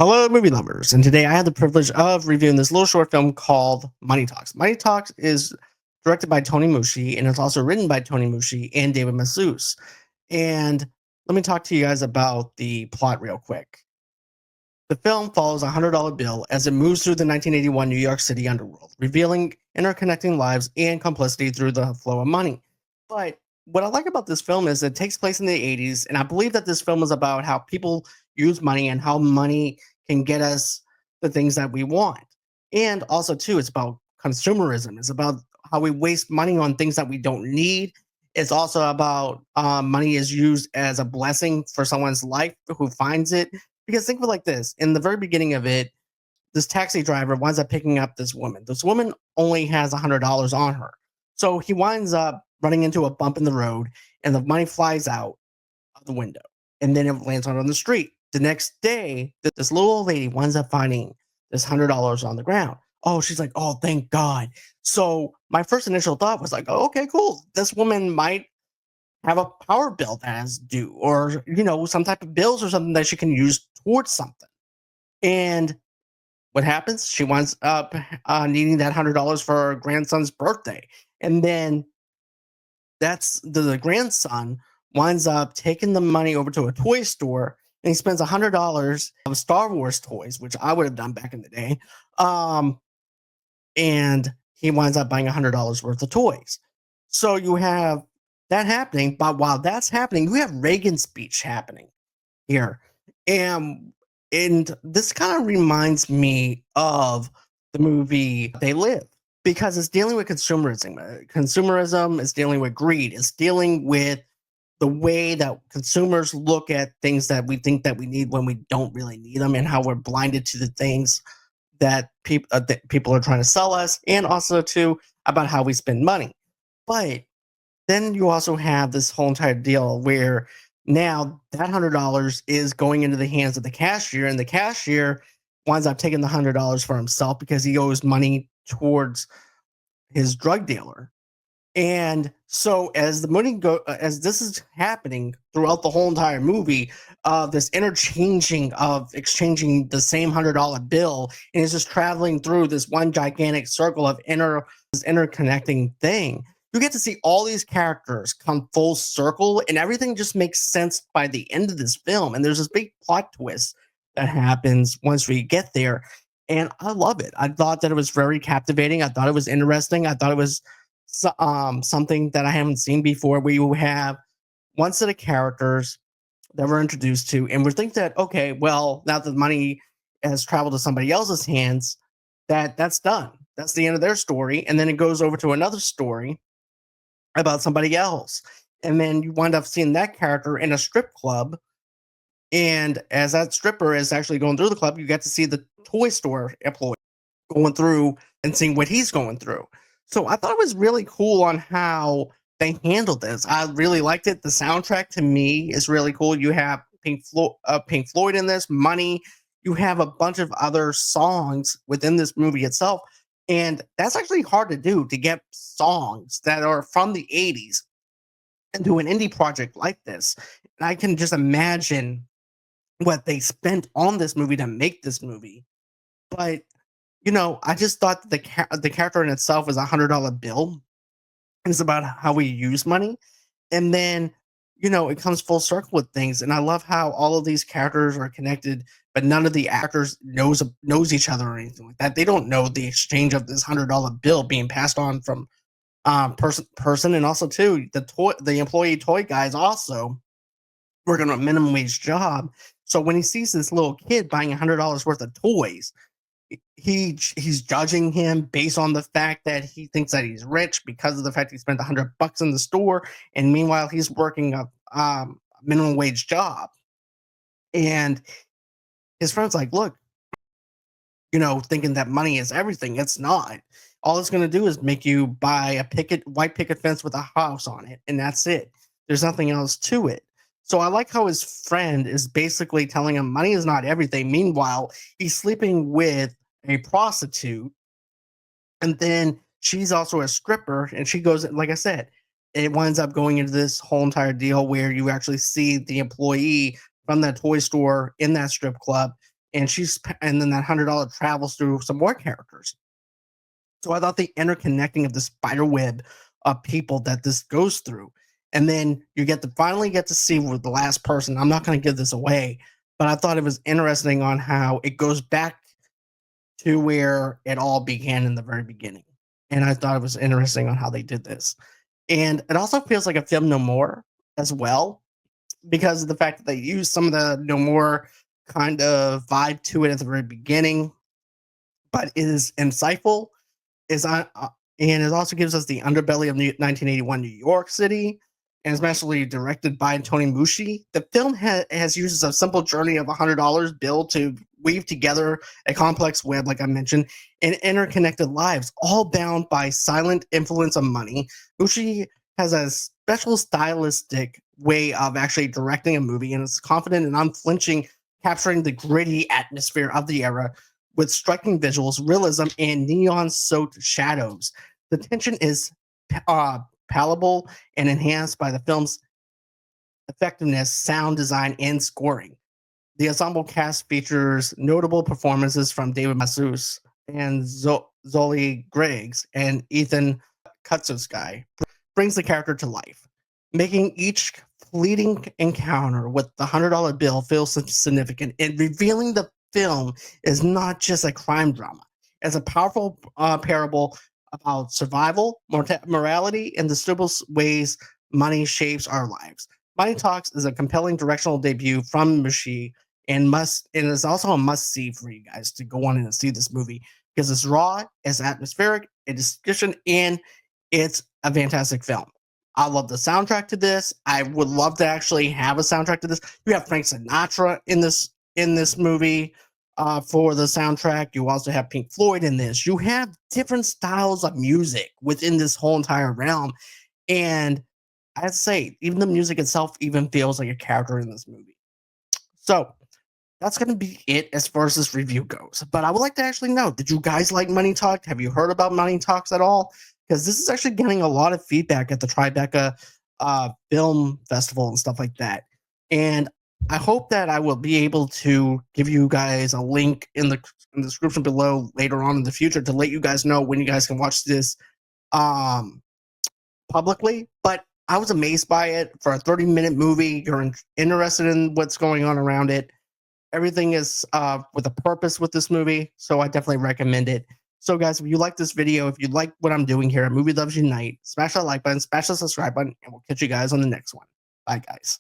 Hello, movie lovers. And today I had the privilege of reviewing this little short film called Money Talks. Money Talks is directed by Tony Mucci and it's also written by Tony Mucci and David Mazouz. And let me talk to you guys about the plot real quick. The film follows a $100 bill as it moves through the 1981 New York City underworld, revealing interconnecting lives and complicity through the flow of money. But what I like about this film is it takes place in the 80s, and I believe that this film is about how people use money and how money can get us the things that we want. And also, too, it's about consumerism. It's about how we waste money on things that we don't need. It's also about money is used as a blessing for someone's life who finds it, because think of it like this: in the very beginning of it, this taxi driver winds up picking up this woman. This woman only has $100 on her. So he winds up running into a bump in the road and the money flies out of the window and then it lands on the street. The next day, this little old lady winds up finding this $100 on the ground. Oh, she's like, oh, thank God. So my first initial thought was like, oh, okay, cool. This woman might have a power bill that is due, or some type of bills or something that she can use towards something. And what happens? She winds up needing that $100 for her grandson's birthday, and then that's the grandson winds up taking the money over to a toy store, and he spends $100 of Star Wars toys, which I would have done back in the day. Um, and he winds up buying $100 worth of toys. So you have that happening, but while that's happening, you have Reagan's speech happening here. And and this kind of reminds me of the movie They Live, because it's dealing with consumerism. Consumerism is dealing with greed. It's dealing with the way that consumers look at things that we think that we need when we don't really need them, and how we're blinded to the things that people are trying to sell us, and also too about how we spend money. But then you also have this whole entire deal where now that $100 is going into the hands of the cashier, and the cashier winds up taking the $100 for himself because he owes money towards his drug dealer. And so as this is happening throughout the whole entire movie, this interchanging of exchanging the same $100 bill, and it's just traveling through this one gigantic circle of this interconnecting thing. You get to see all these characters come full circle, and everything just makes sense by the end of this film. And there's this big plot twist that happens once we get there, and I love it. I thought that it was very captivating. I thought it was interesting. I thought it was something that I haven't seen before, where you have one set of characters that we're introduced to, and we think that, okay, well, now that the money has traveled to somebody else's hands, that's done. That's the end of their story, and then it goes over to another story about somebody else, and then you wind up seeing that character in a strip club. And as that stripper is actually going through the club, you get to see the toy store employee going through and seeing what he's going through. So I thought it was really cool on how they handled this. I really liked it. The soundtrack to me is really cool. You have Pink Floyd in this, Money. You have a bunch of other songs within this movie itself. And that's actually hard to do, to get songs that are from the 80s and do an indie project like this. And I can just imagine what they spent on this movie to make this movie. But I just thought that the character in itself was a $100 bill. It's about how we use money, and then it comes full circle with things. And I love how all of these characters are connected, but none of the actors knows each other or anything like that. They don't know the exchange of this $100 bill being passed on from person, and also too the employee toy guys also working on a minimum wage job. So when he sees this little kid buying $100 worth of toys, he's judging him based on the fact that he thinks that he's rich because of the fact he spent $100 in the store, and meanwhile he's working a minimum wage job. And his friend's like, look, thinking that money is everything. It's not. All it's going to do is make you buy a white picket fence with a house on it, and that's it. There's nothing else to it. So I like how his friend is basically telling him money is not everything. Meanwhile, he's sleeping with a prostitute, and then she's also a stripper, and she goes, like I said, it winds up going into this whole entire deal where you actually see the employee from that toy store in that strip club, and then that $100 travels through some more characters. So I thought the interconnecting of the spider web of people that this goes through, and then you get to finally get to see with the last person. I'm not going to give this away, but I thought it was interesting on how it goes back to where it all began in the very beginning. And I thought it was interesting on how they did this. And it also feels like a film no more as well, because of the fact that they used some of the no more kind of vibe to it at the very beginning, but it is insightful is and it also gives us the underbelly of 1981 New York City, and especially directed by Tony Mucci. The film has uses a simple journey of $100 bill to weave together a complex web, like I mentioned, and interconnected lives, all bound by silent influence of money. Mucci has a special stylistic way of actually directing a movie, and is confident and unflinching, capturing the gritty atmosphere of the era with striking visuals, realism, and neon-soaked shadows. The tension is palpable and enhanced by the film's effectiveness, sound design, and scoring. The ensemble cast features notable performances from David Mazouz and Zoli Griggs, and Ethan Kutzowski brings the character to life, making each fleeting encounter with the $100 bill feel significant and revealing the film is not just a crime drama. It's a powerful parable about survival, morality, and the simple ways money shapes our lives. Money Talks is a compelling directional debut from Mucci, and is also a must see for you guys to go on and see this movie, because it's raw, it's atmospheric, it's description, and it's a fantastic film. I love the soundtrack to this. I would love to actually have a soundtrack to this. You have Frank Sinatra in this movie for the soundtrack. You also have Pink Floyd in this. You have different styles of music within this whole entire realm, and I'd say even the music itself even feels like a character in this movie. So that's going to be it as far as this review goes. But I would like to actually know, did you guys like Money Talk? Have you heard about Money Talks at all? Because this is actually getting a lot of feedback at the Tribeca Film Festival and stuff like that. And I hope that I will be able to give you guys a link in the description below later on in the future to let you guys know when you guys can watch this publicly. But I was amazed by it. For a 30-minute movie, you're interested in what's going on around it. Everything is with a purpose with this movie, so I definitely recommend it. So, guys, if you like this video, if you like what I'm doing here at Movie Loves Unite, smash that like button, smash the subscribe button, and we'll catch you guys on the next one. Bye, guys.